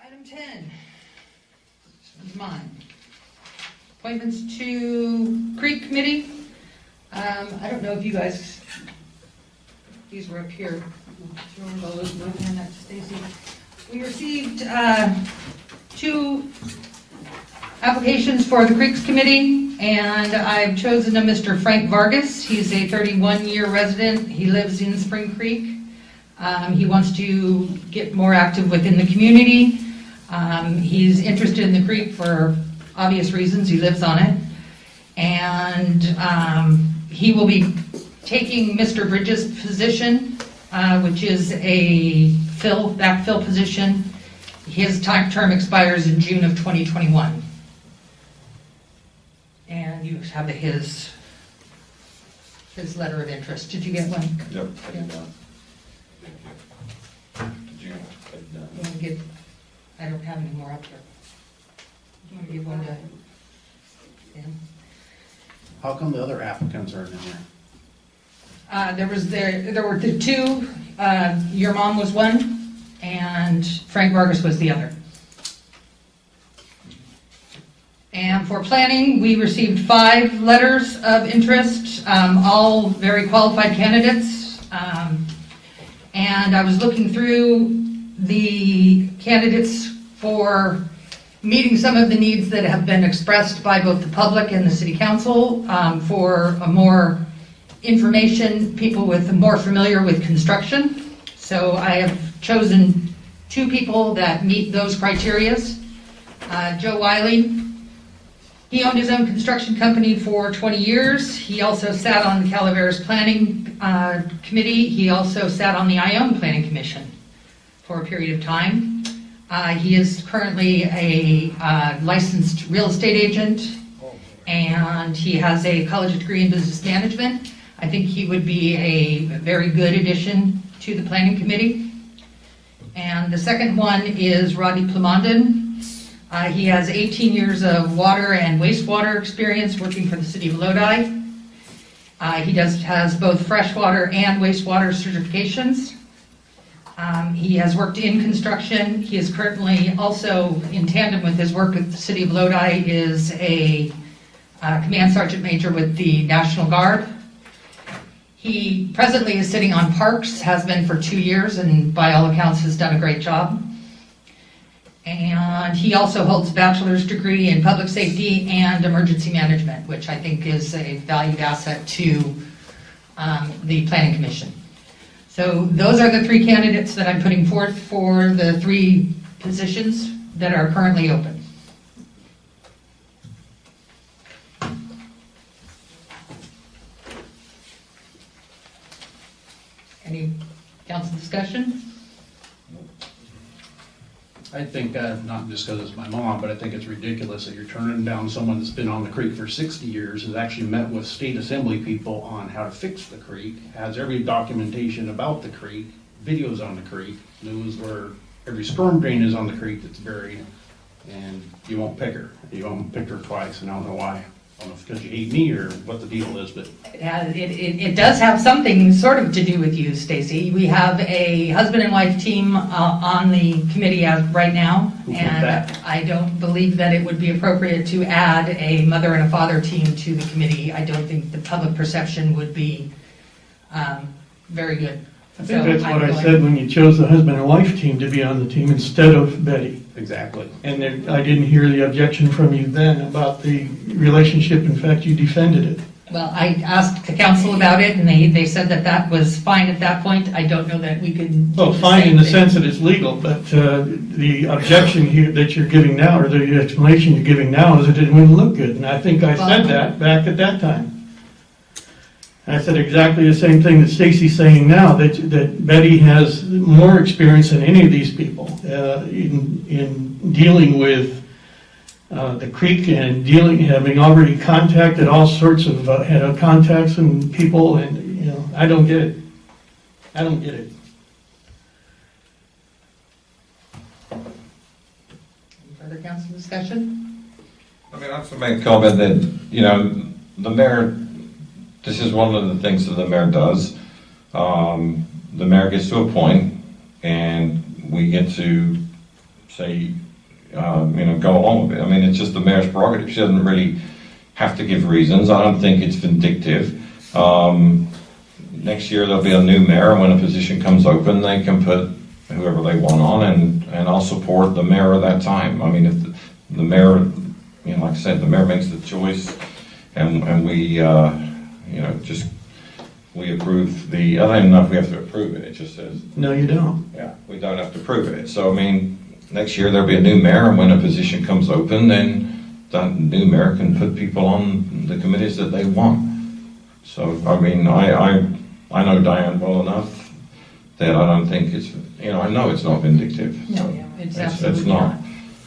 Item 10, this one's mine. Appointments to Creek Committee. I don't know if you guys, these were up here. We received 2 applications for the Creeks Committee, and I've chosen a Mr. Frank Vargas. He's a 31-year resident. He lives in Spring Creek. He wants to get more active within the community. He's interested in the creek for obvious reasons. He lives on it. And he will be taking Mr. Bridges' position, which is a backfill position. His term expires in June of 2021. And you have his letter of interest. Did you get one? Yep, I did Yeah. not. Did you? I did not. You want to give, I don't have any more up here. You want to give one to him? How come the other applicants aren't in there? There were the 2, your mom was one, and Frank Vargas was the other. And for planning, we received 5 letters of interest, all very qualified candidates. And I was looking through the candidates for meeting some of the needs that have been expressed by both the public and the city council, for a more information, people with more familiar with construction. So I have chosen 2 people that meet those criterias. Joe Wiley, he owned his own construction company for 20 years. He also sat on the Calaveras Planning Committee. He also sat on the Ione Planning Commission for a period of time. He is currently a licensed real estate agent, and he has a college degree in business management. I think he would be a very good addition to the planning committee. And the second one is Rodney Plamondon. He has 18 years of water and wastewater experience working for the city of Lodi. He has both freshwater and wastewater certifications. He has worked in construction. He is currently also, in tandem with his work with the city of Lodi, is a command sergeant major with the National Guard. He presently is sitting on parks, has been for 2 years, and by all accounts has done a great job. And he also holds a bachelor's degree in public safety and emergency management, which I think is a valued asset to the Planning Commission. So those are the 3 candidates that I'm putting forth for the 3 positions that are currently open. Any council discussion? I think, not just because it's my mom, but I think it's ridiculous that you're turning down someone that's been on the creek for 60 years, has actually met with state assembly people on how to fix the creek, has every documentation about the creek, videos on the creek, knows where every storm drain is on the creek that's buried, and you won't pick her. You won't pick her twice, and I don't know why. I don't know if it's because you hate me or what the deal is, but It does have something sort of to do with you, Stacy. We have a husband and wife team on the committee as right now, and I don't believe that it would be appropriate to add a mother and a father team to the committee. I don't think the public perception would be very good. I think that's what I said when you chose the husband and wife team to be on the team instead of Betty. exactly. And I didn't hear the objection from you then about the relationship. In fact, you defended it. Well, I asked the council about it, and they said that that was fine at that point. I don't know that we could. Well, fine in the sense that it's legal, but the objection here that you're giving now, or the explanation you're giving now, is that it wouldn't look good. And I think I said that back at that time. I said exactly the same thing that Stacy's saying now, that Betty has more experience than any of these people in dealing with the creek and having already contacted all sorts of had contacts and people, and I don't get it. I don't get it. Any further council discussion? I mean, I have to make a comment that, the mayor, this is one of the things that the mayor does. The mayor gets to appoint, and we get to say, go along with it. I mean, it's just the mayor's prerogative. She doesn't really have to give reasons. I don't think it's vindictive. Next year there'll be a new mayor, and when a position comes open, they can put whoever they want on, and I'll support the mayor at that time. I mean, if the mayor, like I said, the mayor makes the choice, and we, we approve I don't even know if we have to approve it. It just says, No, you don't. yeah, we don't have to approve it. So, I mean, next year there'll be a new mayor, and when a position comes open, then the new mayor can put people on the committees that they want. So, I mean, I know Diane well enough that I don't think it's, I know it's not vindictive. No, So it's it's absolutely not. not.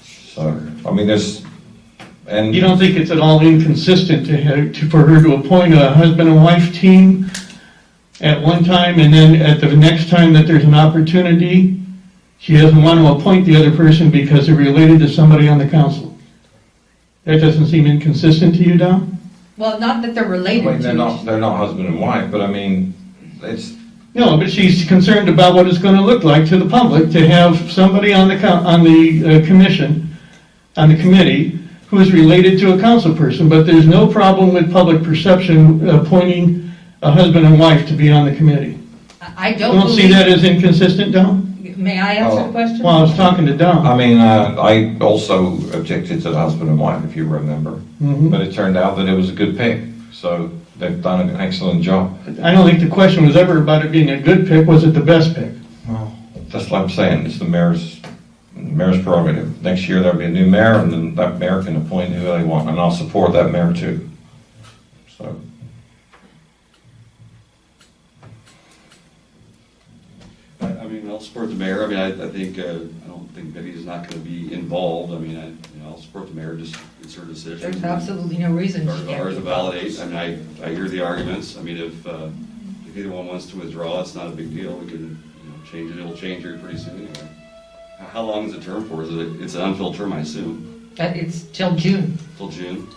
So, I mean, and You don't think it's at all inconsistent for her to appoint a husband and wife team at one time, and then at the next time that there's an opportunity, she doesn't want to appoint the other person because they're related to somebody on the council? That doesn't seem inconsistent to you, Don? Well, not that they're I related mean, to they're not husband and wife, but I mean, it's, No, but she's concerned about what it's going to look like to the public to have somebody on the commission, on the committee, who is related to a council person, but there's no problem with public perception appointing a husband and wife to be on the committee. I You don't don't see believe, that as inconsistent, Don? may I answer the question? Well, I was talking to Don. I mean, I also objected to the husband and wife, if you remember, Mhm. but it turned out that it was a good pick, so they've done an excellent job. I don't think the question was ever about it being a good pick, was it the best pick? Well, that's what I'm saying, it's the mayor's prerogative. Next year there'll be a new mayor, and then that mayor can appoint who they want, and I'll support that mayor too. So, I mean, I'll support the mayor. I mean, I think, I don't think Betty's not gonna be involved. I mean, I'll support the mayor, just, it's her decision. There's absolutely no reason she Or can't. to validate. I mean, I hear the arguments. I mean, if either one wants to withdraw, it's not a big deal. We can, change it. It'll change here pretty soon anyway. How long is the term for? It's an unfilled term, I assume, It's till June. till June?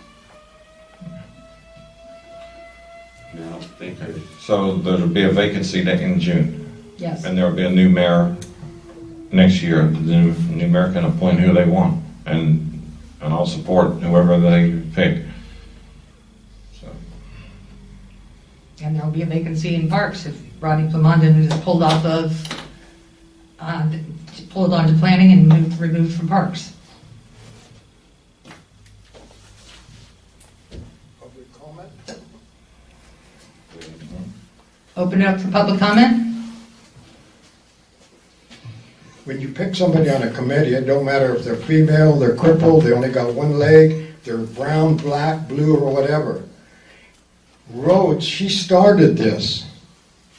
No, thank you. so there'll be a vacancy in June, Yes. and there'll be a new mayor next year. The new mayor can appoint who they want, and I'll support whoever they pick. So, And there'll be a vacancy in Parks if Rodney Plamondon is pulled onto planning and removed from Parks. Public comment? Open it up for public comment? When you pick somebody on a committee, it don't matter if they're female, they're crippled, they only got one leg, they're brown, black, blue, or whatever. Rhodes, she started this.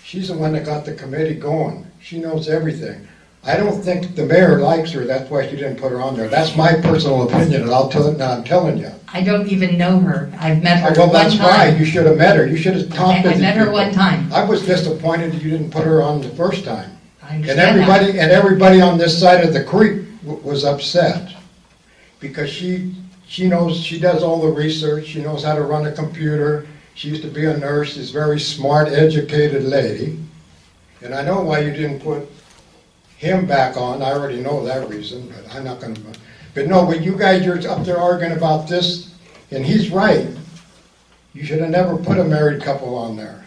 She's the one that got the committee going. She knows everything. I don't think the mayor likes her, that's why she didn't put her on there. That's my personal opinion, and I'll tell it now, I'm telling you. I don't even know her. I've met her Well, one that's fine, time. you should have met her, you should have talked to I these met her people. one time. I was disappointed that you didn't put her on the first time. I And understand that. everybody on this side of the creek was upset, because she knows, she does all the research, she knows how to run a computer, she used to be a nurse, she's a very smart, educated lady, and I know why you didn't put him back on, I already know that reason, but I'm not gonna, but no, but you guys, you're up there arguing about this, and he's right, you should have never put a married couple on there,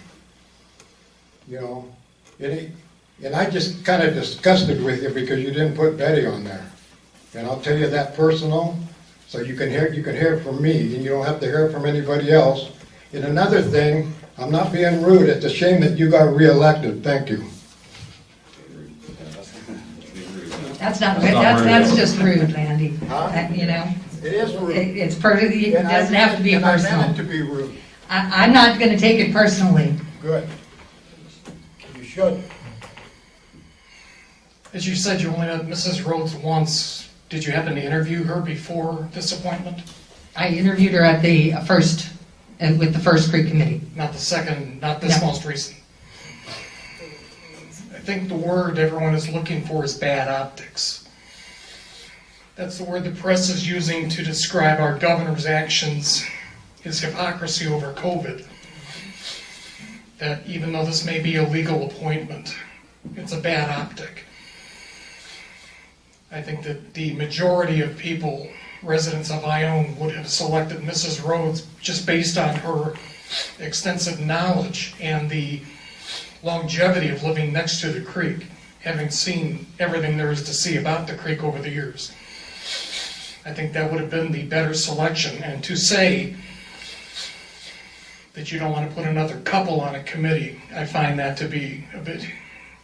and I just kind of disgusted with you because you didn't put Betty on there. And I'll tell you that personal, so you can hear it from me, and you don't have to hear it from anybody else. And another thing, I'm not being rude, it's a shame that you got reelected, thank you. That's not, That's not rude. that's just rude, Andy. Huh? It is It's it doesn't have to be And I meant personal. it to be rude, I'm not gonna take it personally. good. You should. As you said, you only met Mrs. Rhodes once. Did you happen to interview her before this appointment? I interviewed her at the first, with the First Creek Committee. Not the second, not this No. most recent? I think the word everyone is looking for is bad optics. That's the word the press is using to describe our governor's actions, his hypocrisy over COVID. That even though this may be a legal appointment, it's a bad optic. I think that the majority of people, residents of Ione, would have selected Mrs. Rhodes just based on her extensive knowledge and the longevity of living next to the creek, having seen everything there is to see about the creek over the years. I think that would have been the better selection. And to say that you don't want to put another couple on a committee, I find that to be a bit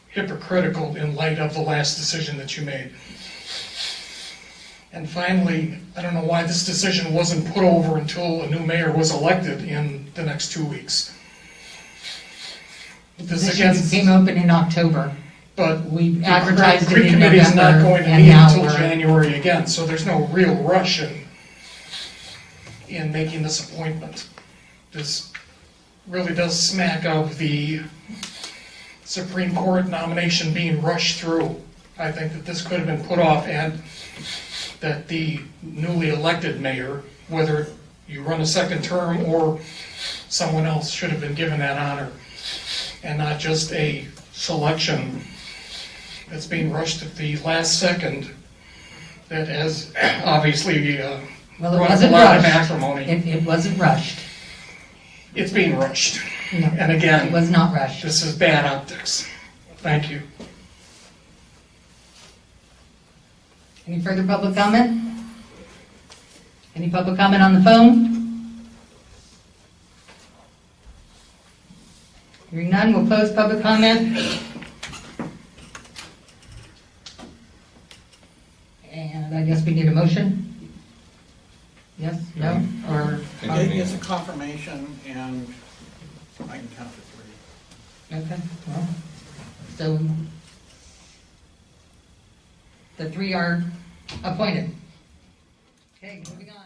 hypocritical in light of the last decision that you made. And finally, I don't know why this decision wasn't put over until a new mayor was elected in the next 2 weeks. This Positions against, came open in October. but We advertised it Creek in Committee is not November, going to and meet now until we're- January again, so there's no real rush in making this appointment. This really does smack of the Supreme Court nomination being rushed through. I think that this could have been put off, and that the newly elected mayor, whether you run a second term or someone else, should have been given that honor, and not just a selection that's being rushed at the last second that has obviously Well, it brought a wasn't lot of rushed. acrimony. It wasn't rushed. It's being rushed. No, And it again, was not rushed. this is bad optics. Thank you. Any further public comment? Any public comment on the phone? Hearing none, we'll close public comment. And I guess we need a motion? Yes, no, or, It's a confirmation, and I can count to 3. okay, well, so the three are appointed. Okay, moving on.